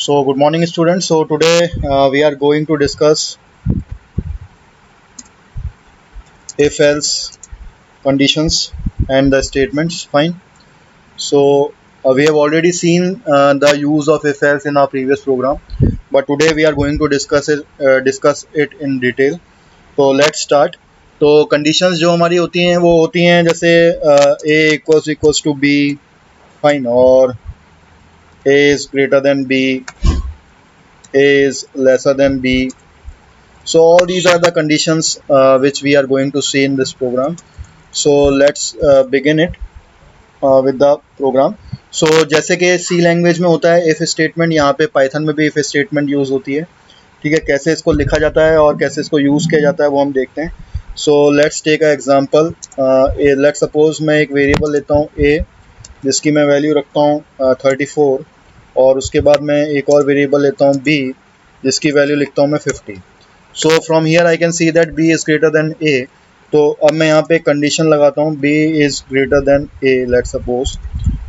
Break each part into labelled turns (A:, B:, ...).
A: So good morning students. So today we are going to discuss if else conditions and the statements. Fine. So we have already seen the use of if else in our previous program, but today we are going to discuss it in detail. So let's start. तो conditions जो हमारी होती हैं वो होती हैं जैसे a equals to b, fine, और a is greater than b, a is lesser than b. So all these are the conditions which we are going to see in this program. So let's begin it with the program. So जैसे कि C language में होता है if statement, यहाँ पे Python में भी if statement use होती है. ठीक है, कैसे इसको लिखा जाता है और कैसे इसको यूज़ किया जाता है वो हम देखते हैं. So let's take a example. Let's suppose मैं एक वेरिएबल लेता हूँ a, जिसकी मैं वैल्यू रखता हूँ 34, और उसके बाद मैं एक और वेरिएबल लेता हूँ b, जिसकी वैल्यू लिखता हूँ मैं 50. So from here I can see that b is greater then a. तो अब मैं यहाँ पे कंडीशन लगाता हूँ b is greater then a, let's suppose,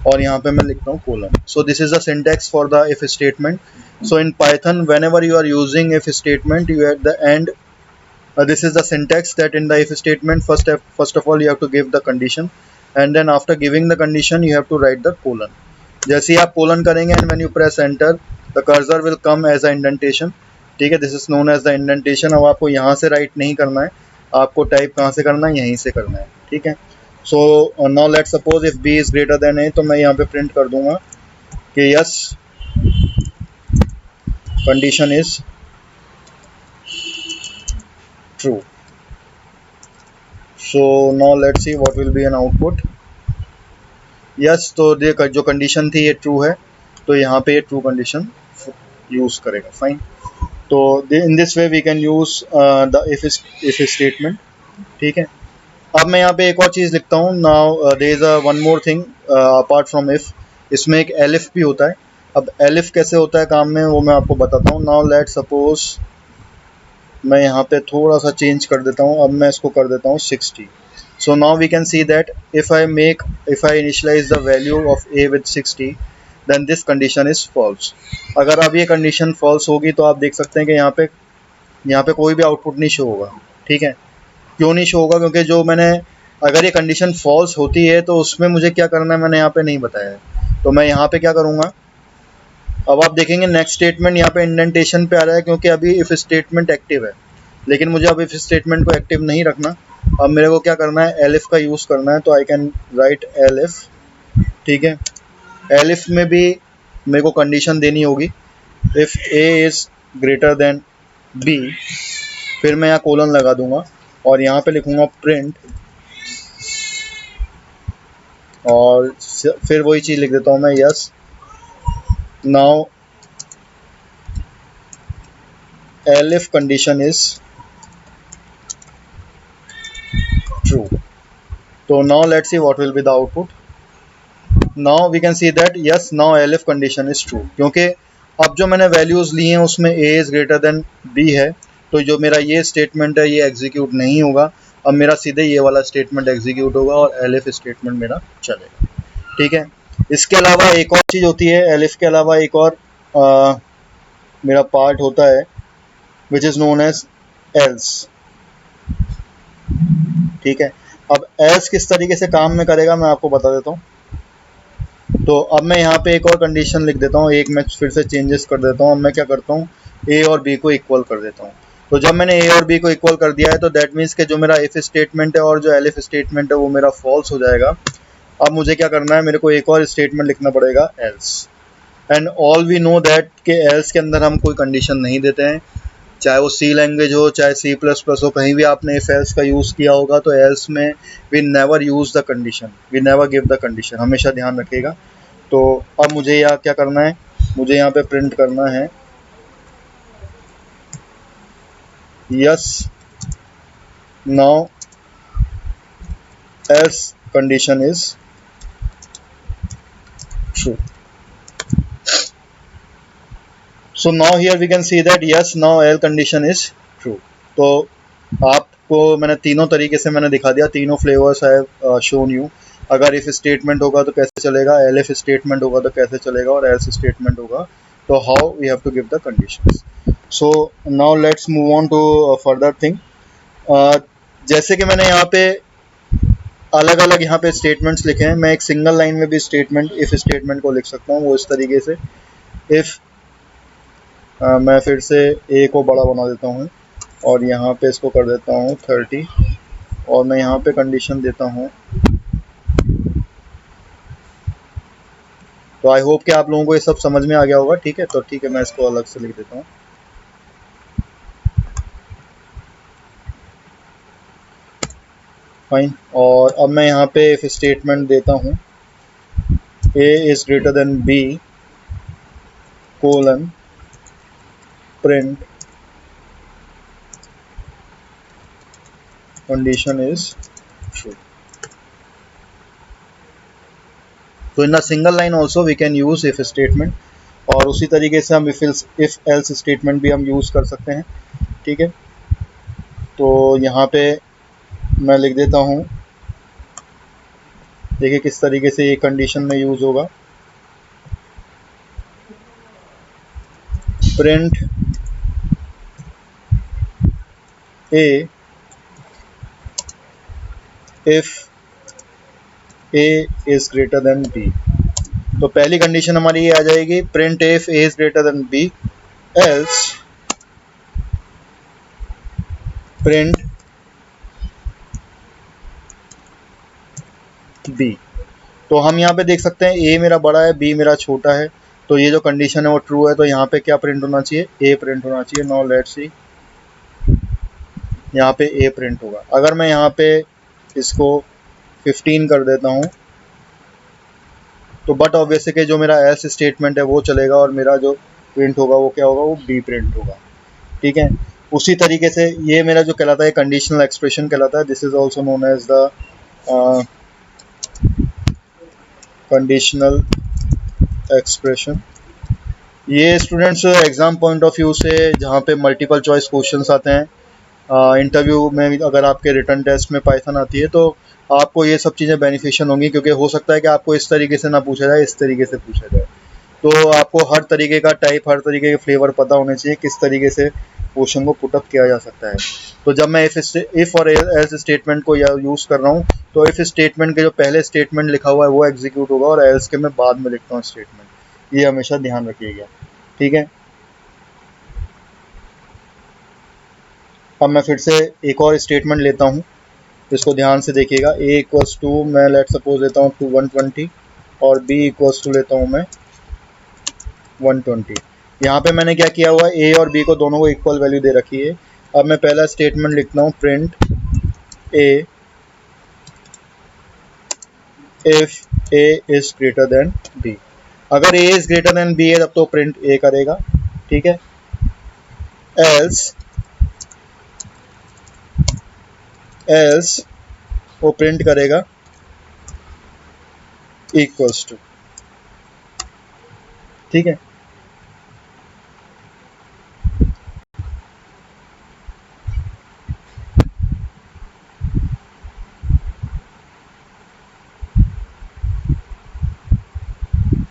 A: और यहाँ पे मैं लिखता हूँ colon. So this is the syntax for the if statement. So in Python, whenever you are using if statement, you at the end, this is the syntax that in the if statement, first of all you have to give the condition, and then after giving the condition you have to write the colon. जैसे ही आप colon करेंगे and when you press enter, the cursor will come as a indentation. ठीक है, this is known as the indentation. अब आपको यहाँ से right नहीं करना है, आपको टाइप कहाँ से करना है, यहीं से करना है. ठीक है. So now let's suppose if b is greater than a, तो मैं यहाँ पे प्रिंट कर दूंगा कि yes, condition is true. So now let's see what will be an output. Yes, तो देख जो कंडीशन थी ये ट्रू है, तो यहाँ पे ये ट्रू कंडीशन यूज करेगा. फाइन. तो in this way we can use the if statement. ठीक है. अब मैं यहाँ पे एक और चीज़ लिखता हूँ. Now there is a one more thing apart from if. इसमें एक एलिफ भी होता है. अब एलिफ कैसे होता है काम में वो मैं आपको बताता हूँ. नाउ लेट सपोज मैं यहाँ पे थोड़ा सा चेंज कर देता हूँ. अब मैं इसको कर देता हूँ 60. So now we can see that if I initialize the value of a with 60, then this condition is false. अगर अब ये कंडीशन फॉल्स होगी तो आप देख सकते हैं कि यहाँ पे कोई भी आउटपुट नहीं शो होगा. ठीक है. क्यों नहीं शो होगा? क्योंकि जो मैंने, अगर ये कंडीशन फॉल्स होती है तो उसमें मुझे क्या करना है मैंने यहाँ पे नहीं बताया है. तो मैं यहाँ पे क्या करूँगा, अब आप देखेंगे नेक्स्ट स्टेटमेंट यहाँ पे इंडेंटेशन पे आ रहा है क्योंकि अभी इफ स्टेटमेंट एक्टिव है. लेकिन मुझे अब इफ स्टेटमेंट को एक्टिव नहीं रखना. अब मेरे को क्या करना है, एलिफ का यूज़ करना है. तो आई कैन राइट एलिफ. ठीक है. एलिफ में भी मेरे को कंडीशन देनी होगी if A is greater than b. फिर मैं यहाँ कोलन लगा दूंगा और यहाँ पे लिखूंगा प्रिंट, और फिर वही चीज़ लिख देता हूँ मैं, yes now elif condition is true. So now let's see what will be the output. Now we can see that yes, now elif condition is true. क्योंकि अब जो मैंने वैल्यूज़ ली हैं उसमें a is greater than b है, तो जो मेरा ये स्टेटमेंट है ये एग्जीक्यूट नहीं होगा. अब मेरा सीधे ये वाला स्टेटमेंट एग्जीक्यूट होगा और elif स्टेटमेंट मेरा चलेगा. ठीक है. इसके अलावा एक और चीज़ होती है, elif के अलावा एक और मेरा पार्ट होता है which is known as else. ठीक है. अब else किस तरीके से काम में करेगा मैं आपको बता देता हूँ. तो अब मैं यहाँ पे एक और कंडीशन लिख देता हूँ, एक मैं फिर से चेंजेस कर देता हूँ. अब मैं क्या करता हूँ, a और b को इक्वल कर देता हूँ. तो जब मैंने a और b को इक्वल कर दिया है तो दैट मीन्स कि जो मेरा if स्टेटमेंट है और जो elif स्टेटमेंट है वो मेरा फॉल्स हो जाएगा. अब मुझे क्या करना है, मेरे को एक और स्टेटमेंट लिखना पड़ेगा else. And all we know that कि else के अंदर हम कोई कंडीशन नहीं देते हैं. चाहे वो सी लैंग्वेज हो चाहे C++ हो, कहीं भी आपने इफ एल्स का यूज़ किया होगा तो एल्स में we never use the condition, we never give the condition, हमेशा ध्यान रखिएगा. तो अब मुझे यहाँ क्या करना है, मुझे यहाँ पे प्रिंट करना है yes now else condition is true. So now here we can see that yes, now L condition is true. तो आपको मैंने तीनों तरीके से मैंने दिखा दिया, तीनों फ्लेवर्स है शोन यू. अगर इफ स्टेटमेंट होगा तो कैसे चलेगा, एल इफ स्टेटमेंट होगा तो कैसे चलेगा, और एल्स स्टेटमेंट होगा तो how we have to give the conditions. So now let's move on to further thing. जैसे कि मैंने यहाँ पे अलग अलग यहाँ पे स्टेटमेंट्स लिखे हैं, मैं एक सिंगल लाइन में भी स्टेटमेंट इफ स्टेटमेंट को लिख सकता हूँ वो इस तरीके से. इफ मैं फिर से ए को बड़ा बना देता हूँ और यहाँ पे इसको कर देता हूँ 30 और मैं यहाँ पे कंडीशन देता हूँ. तो आई होप कि आप लोगों को ये सब समझ में आ गया होगा. ठीक है, तो ठीक है, मैं इसको अलग से लिख देता हूँ. फाइन. और अब मैं यहाँ पे इफ स्टेटमेंट देता हूँ A is greater than B colon print condition is true. तो in a single line also we can use if statement, और उसी तरीके से हम इफ एल्स स्टेटमेंट भी हम यूज कर सकते हैं. ठीक है, तो यहाँ पे मैं लिख देता हूँ, देखिए किस तरीके से ये कंडीशन में यूज होगा. Print a if a is greater than b. तो पहली कंडीशन हमारी ये आ जाएगी, print if a is greater than b else print b. तो हम यहाँ पे देख सकते हैं ए मेरा बड़ा है, बी मेरा छोटा है, तो ये जो कंडीशन है वो ट्रू है. तो यहाँ पे क्या प्रिंट होना चाहिए, ए प्रिंट होना चाहिए. नाउ लेट्स सी, यहाँ पे ए प्रिंट होगा. अगर मैं यहाँ पे इसको 15 कर देता हूँ तो बट ऑब्वियसली कि जो मेरा एल्स स्टेटमेंट है वो चलेगा और मेरा जो प्रिंट होगा वो क्या होगा, वो बी प्रिंट होगा. ठीक है, उसी तरीके से ये मेरा जो कहलाता है कंडीशनल एक्सप्रेशन कहलाता है. This is also known as the conditional expression. ये students exam point of view से जहाँ पे मल्टीपल चॉइस क्वेश्चंस आते हैं, इंटरव्यू में अगर आपके रिटर्न टेस्ट में पाइथन आती है तो आपको ये सब चीज़ें बेनिफिशियल होंगी, क्योंकि हो सकता है कि आपको इस तरीके से ना पूछा जाए, इस तरीके से पूछा जाए. तो आपको हर तरीके का टाइप, हर तरीके के फ्लेवर पता होने चाहिए किस तरीके से क्वेश्चन को पुटअप किया जा सकता है. तो जब मैं इफ और एल्स स्टेटमेंट को यूज़ कर रहा हूँ तो इफ स्टेटमेंट के जो पहले स्टेटमेंट लिखा हुआ है वो एग्जीक्यूट होगा और एल्स के मैं बाद में लिखता हूँ स्टेटमेंट. ये हमेशा ध्यान रखिएगा. ठीक है, अब मैं फिर से एक और स्टेटमेंट लेता हूँ, इसको ध्यान से देखिएगा. ए इक्वल्स टू मैं लेट सपोज लेता हूँ टू 120 और बी इक्वल्स टू लेता हूँ मैं 120. यहाँ पे मैंने क्या किया हुआ है, ए और बी को दोनों को इक्वल वैल्यू दे रखी है. अब मैं पहला स्टेटमेंट लिखता हूँ, print a if a is greater than b. अगर a is greater than b है तब तो प्रिंट ए करेगा. ठीक है, एल्स एल्स वो प्रिंट करेगा इक्वल्स टू. ठीक है,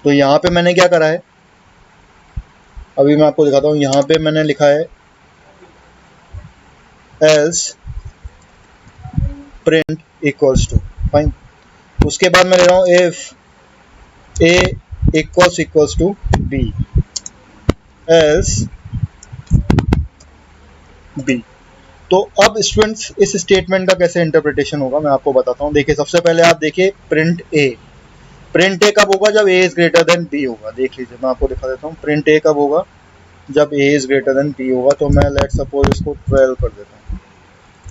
A: तो यहाँ पे मैंने क्या करा है, अभी मैं आपको दिखाता हूँ. यहाँ पे मैंने लिखा है else print equals to. Fine. उसके बाद मैं ले रहा हूँ if a equals to b else b. तो अब स्टूडेंट्स इस स्टेटमेंट का कैसे इंटरप्रिटेशन होगा मैं आपको बताता हूँ. देखिए, सबसे पहले आप देखिए प्रिंट ए कब होगा, जब ए इज ग्रेटर देन बी होगा. देख लीजिए, मैं आपको दिखा देता हूँ. प्रिंट ए कब होगा, जब ए इज ग्रेटर देन बी होगा. तो मैं लेट सपोज इसको 12 कर देता हूँ.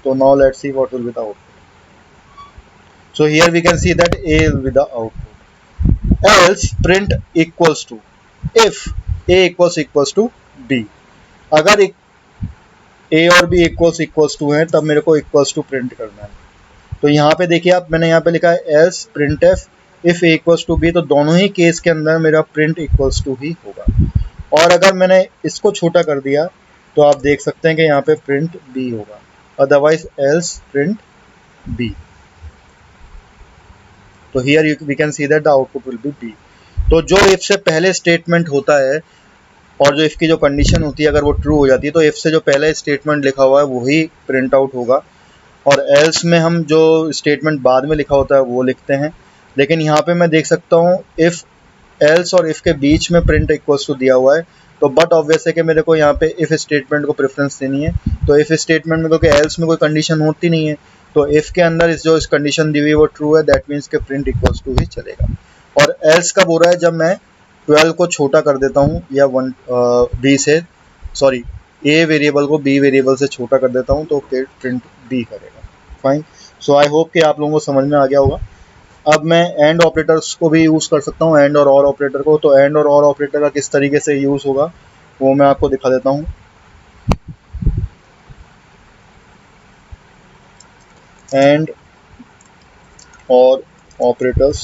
A: तो now let's see what will be the output. So here we can see that a will be the output. Else print equals to if a equals to b. अगर a और B equals to है तब मेरे को equals to print करना है. तो यहाँ पे देखिए आप, मैंने यहाँ पे लिखा है else print f if a equals to b. तो दोनों ही केस के अंदर मेरा प्रिंट इक्वल्स टू ही होगा. और अगर मैंने इसको छोटा कर दिया तो आप देख सकते हैं कि यहाँ पे प्रिंट बी होगा, अदरवाइज एल्स प्रिंट बी. तो here we can see that the output will be b. तो जो इफ से पहले स्टेटमेंट होता है और जो इफ़ की जो कंडीशन होती है अगर वो ट्रू हो जाती है तो इफ़ से जो पहले स्टेटमेंट लिखा हुआ है वही प्रिंट आउट होगा, और एल्स में हम जो स्टेटमेंट बाद में लिखा होता है वो लिखते हैं। लेकिन यहाँ पे मैं देख सकता हूँ इफ़ एल्स और इफ़ के बीच में प्रिंट इक्वल्स टू दिया हुआ है, तो बट ऑब्वियस है कि मेरे को यहाँ पे इफ़ स्टेटमेंट को प्रेफरेंस देनी है। तो इफ़ स्टेटमेंट में, क्योंकि एल्स में कोई कंडीशन होती नहीं है, तो इफ़ के अंदर इस कंडीशन दी हुई है वो ट्रू है, दैट मीन्स के प्रिंट इक्वल्स टू ही चलेगा। और एल्स कब हो रहा है, जब मैं 12 को छोटा कर देता हूँ या बी से, सॉरी, ए वेरिएबल को बी वेरिएबल से छोटा कर देता हूँ, तो प्रिंट बी करेगा। फाइन। सो आई होप कि आप लोगों को समझ में आ गया होगा। अब मैं एंड ऑपरेटर्स को भी यूज़ कर सकता हूँ, एंड और ऑपरेटर को। तो एंड और ऑपरेटर का किस तरीके से यूज़ होगा वो मैं आपको दिखा देता हूँ। एंड और ऑपरेटर्स,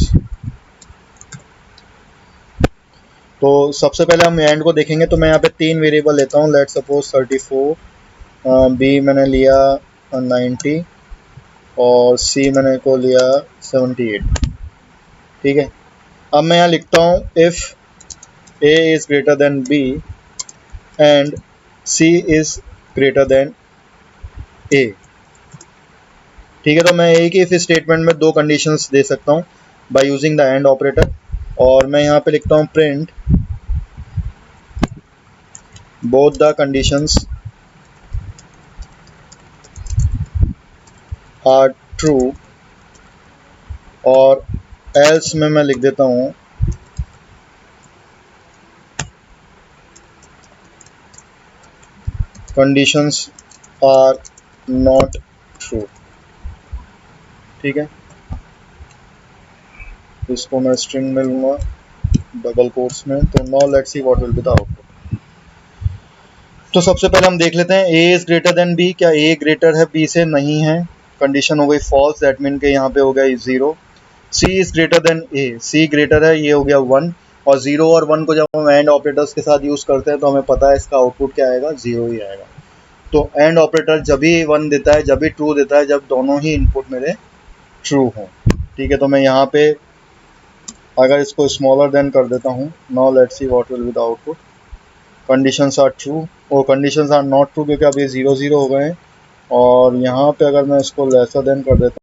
A: तो सबसे पहले हम एंड को देखेंगे। तो मैं यहाँ पे 3 वेरिएबल लेता हूँ, लेट सपोज 34, बी मैंने लिया 90 और सी मैंने को लिया 78। ठीक है। अब मैं यहाँ लिखता हूँ if A is greater than B and C is greater than A. ठीक है। तो मैं एक ही इफ स्टेटमेंट में 2 कंडीशंस दे सकता हूँ by using the and operator. और मैं यहाँ पे लिखता हूँ print both the conditions are true, और एल्स में मैं लिख देता हूँ कंडीशंस आर नॉट ट्रू। ठीक है। इसको मैं स्ट्रिंग में लूँगा डबल कोट्स में। तो now let's see what will be the output. तो सबसे पहले हम देख लेते हैं a is greater than b. क्या ए ग्रेटर है बी से? नहीं है, कंडीशन हो गई फॉल्स, दैट मीन के यहाँ पे हो गया 0। C is greater than A, C greater है, ये हो गया 1। और 0 और 1 को जब हम एंड ऑपरेटर्स के साथ यूज़ करते हैं तो हमें पता है इसका आउटपुट क्या आएगा, 0 ही आएगा। तो एंड ऑपरेटर जब भी 1 देता है, जब भी ट्रू देता है, जब दोनों ही इनपुट मेरे ट्रू हों। ठीक है। तो मैं यहाँ पे अगर इसको स्मॉलर देन कर देता हूँ, now let's see what will be the output. Conditions are true और कंडीशंस आर नॉट ट्रू, क्योंकि अब ये 0 0 हो गए हैं। और यहाँ पे अगर मैं इसको लेसर देन कर देता हूँ